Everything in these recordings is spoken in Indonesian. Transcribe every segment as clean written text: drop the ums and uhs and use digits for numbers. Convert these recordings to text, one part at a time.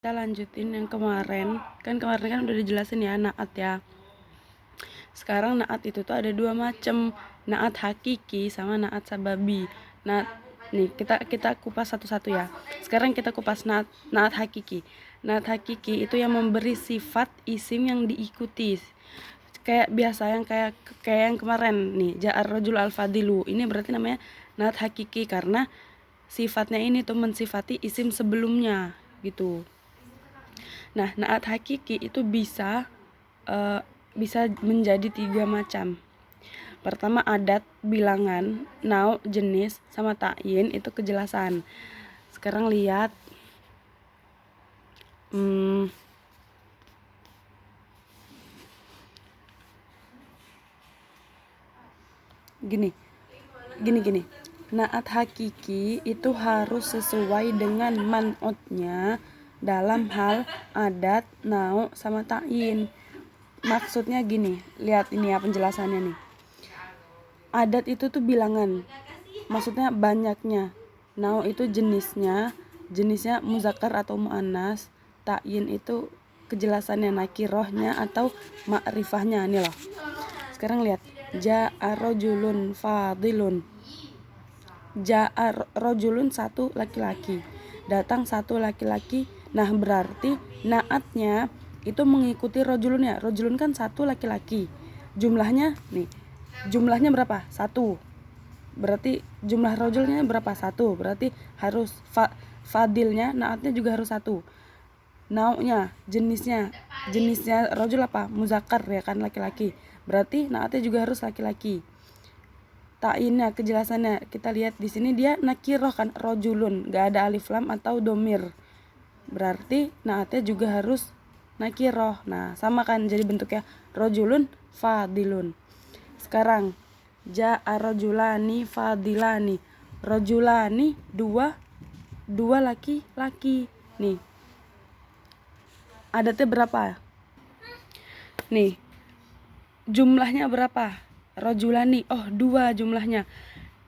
Kita lanjutin yang kemarin kan udah dijelasin ya naat ya. Sekarang naat itu tuh ada dua macam, naat hakiki sama naat sababi. Nah, nih kita kupas satu-satu ya. Sekarang kita kupas naat hakiki. Naat hakiki itu yang memberi sifat isim yang diikuti. Kayak biasa kayak yang kemarin nih, ja'ar rajul al-fadilu. Ini berarti namanya naat hakiki karena sifatnya ini tuh mensifati isim sebelumnya gitu. Nah, naat hakiki itu bisa menjadi 3 macam. Pertama adat, bilangan, nau, jenis, sama ta'yin itu kejelasan. Sekarang lihat gini. Naat hakiki itu harus sesuai dengan man'utnya dalam hal adat, nau, sama ta'yin. Maksudnya gini, lihat ini ya penjelasannya nih. Adat itu tuh bilangan, maksudnya banyaknya. Nau itu jenisnya muzakkar atau muannas. Ta'yin itu kejelasannya, nakirohnya atau ma'rifahnya. Nih loh. Sekarang lihat, ja'a rajulun fadilun. Ja'a rajulun satu laki-laki. Datang satu laki-laki. Nah, berarti naatnya itu mengikuti rajulun ya. Rajulun kan satu laki-laki. Jumlahnya berapa? 1. Berarti jumlah rajulnya berapa? 1. Berarti harus fadilnya, naatnya juga harus 1. Nau'nya, jenisnya rajul apa? Muzakkar ya kan, laki-laki. Berarti naatnya juga harus laki-laki. Ta'innya, kejelasannya kita lihat di sini dia nakiroh kan, rajulun, enggak ada alif lam atau domir. Berarti naatnya juga harus nakiroh. Nah, sama kan jadi bentuknya rajulun fadilun. Sekarang ja'a rajulani fadilani. Rajulani dua laki-laki. Nih. Adatnya berapa? Nih. Jumlahnya berapa? Rajulani. Oh, 2 jumlahnya.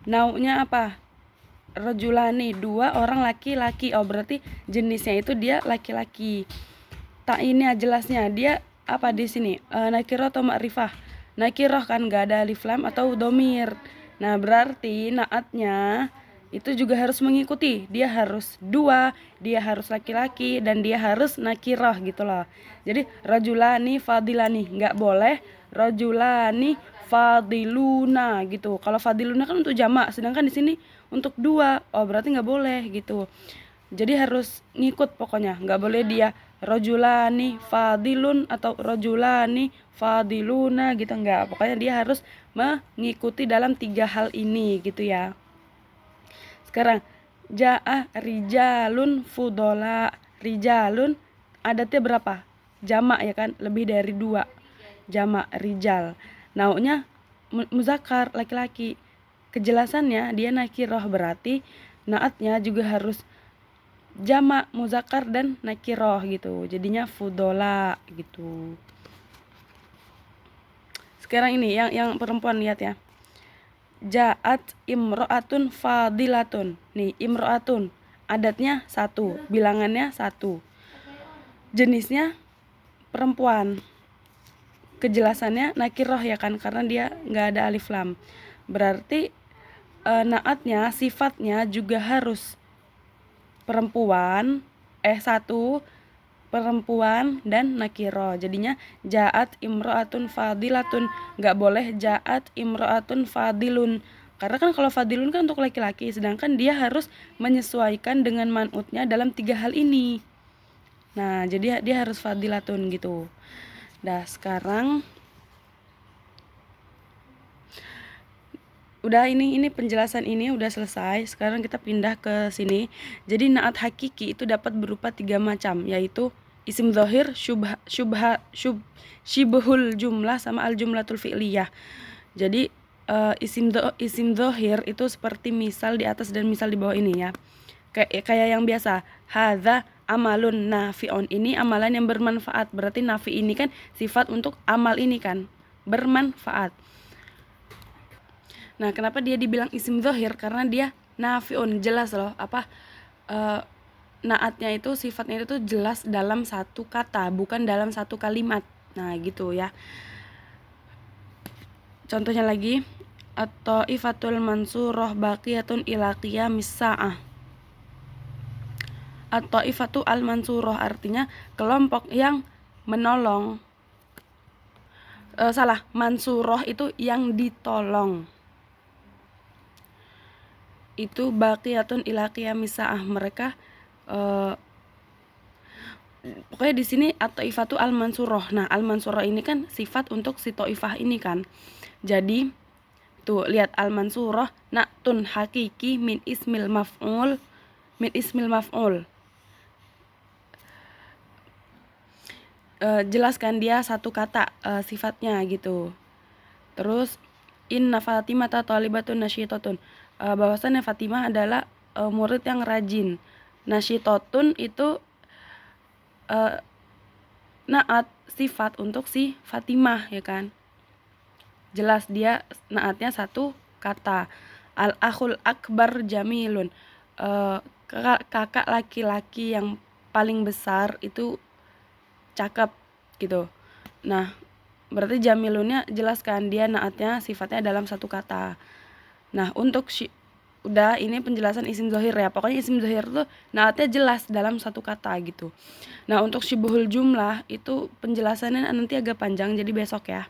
Nau'nya apa? Rajulani, 2 orang laki-laki. Oh, berarti jenisnya itu dia laki-laki. Ta'innya jelasnya dia apa di sini? Nakiroh atau ma'rifah? Nakiroh kan, gak ada alif lam atau domir. Nah, berarti naatnya itu juga harus mengikuti. Dia harus 2, dia harus laki-laki, dan dia harus nakiroh gitu loh. Jadi rajulani fadilani, nggak boleh rajulani fadiluna gitu. Kalau fadiluna kan untuk jamak, sedangkan di sini untuk 2. Oh, berarti nggak boleh gitu. Jadi harus ngikut pokoknya, nggak boleh dia rajulani fadilun atau rajulani fadiluna gitu, nggak. Pokoknya dia harus mengikuti dalam 3 hal ini gitu ya. Sekarang ja'a rijalun fudola. Rijalun adatnya berapa? Jamak ya kan, lebih dari 2. Jamak rijal. Nau'nya muzakkar, laki-laki. Kejelasannya dia nakiroh, berarti naatnya juga harus jamak, muzakkar, dan nakiroh gitu. Jadinya fudola gitu. Sekarang ini yang perempuan, lihat ya. Ja'at imro'atun fadilatun. Nih, imro'atun adatnya 1, bilangannya 1. Jenisnya perempuan. Kejelasannya nakiroh ya kan, karena dia nggak ada alif lam. Berarti naatnya, sifatnya juga harus perempuan, 1 perempuan dan nakiro. Jadinya ja'at imro'atun fadilatun. Nggak boleh ja'at imro'atun fadilun. Karena kan kalau fadilun kan untuk laki-laki, sedangkan dia harus menyesuaikan dengan man'utnya dalam 3 hal ini. Nah, jadi dia harus fadilatun gitu. Nah, sekarang udah, ini penjelasan ini udah selesai. Sekarang kita pindah ke sini. Jadi naat hakiki itu dapat berupa 3 macam, yaitu isim zahir, syibhul jumlah, sama al jumlatul fi'liyah. Jadi isim zahir itu seperti misal di atas dan misal di bawah ini ya. Kayak yang biasa, hadza amalun nafi'un, ini amalan yang bermanfaat. Berarti nafi ini kan sifat untuk amal ini kan, bermanfaat. Nah, kenapa dia dibilang isim zahir? Karena dia nafi'un, jelas loh apa naatnya itu sifatnya itu jelas dalam satu kata, bukan dalam satu kalimat. Nah, gitu ya. Contohnya lagi, atau ifatul mansurah baqiyatun ila qiyamis saah. Atau ifatu al mansurah artinya kelompok yang menolong. Mansurah itu yang ditolong. Itu baqiyatun ila qiyamis saah, mereka pokoknya di sini at-taifatu al-mansurah. Nah, al-mansurah ini kan sifat untuk si taifah ini kan. Jadi tuh lihat al-mansurah na'tun hakiki min ismil maf'ul jelaskan dia satu kata sifatnya gitu. Terus inna Fatimata thalibatun nasyitatun, bahwasannya Fatimah adalah murid yang rajin. Nasyitatun itu naat sifat untuk si Fatimah ya kan. Jelas dia naatnya satu kata. Al akhul akbar jamilun, kakak laki-laki yang paling besar itu cakep gitu. Nah, berarti jamilunnya jelaskan dia naatnya sifatnya dalam satu kata. Nah, untuk udah ini penjelasan isim dhohir ya. Pokoknya isim dhohir tuh naatnya jelas dalam satu kata gitu. Nah, untuk syibhul jumlah itu penjelasannya nanti agak panjang, jadi besok ya.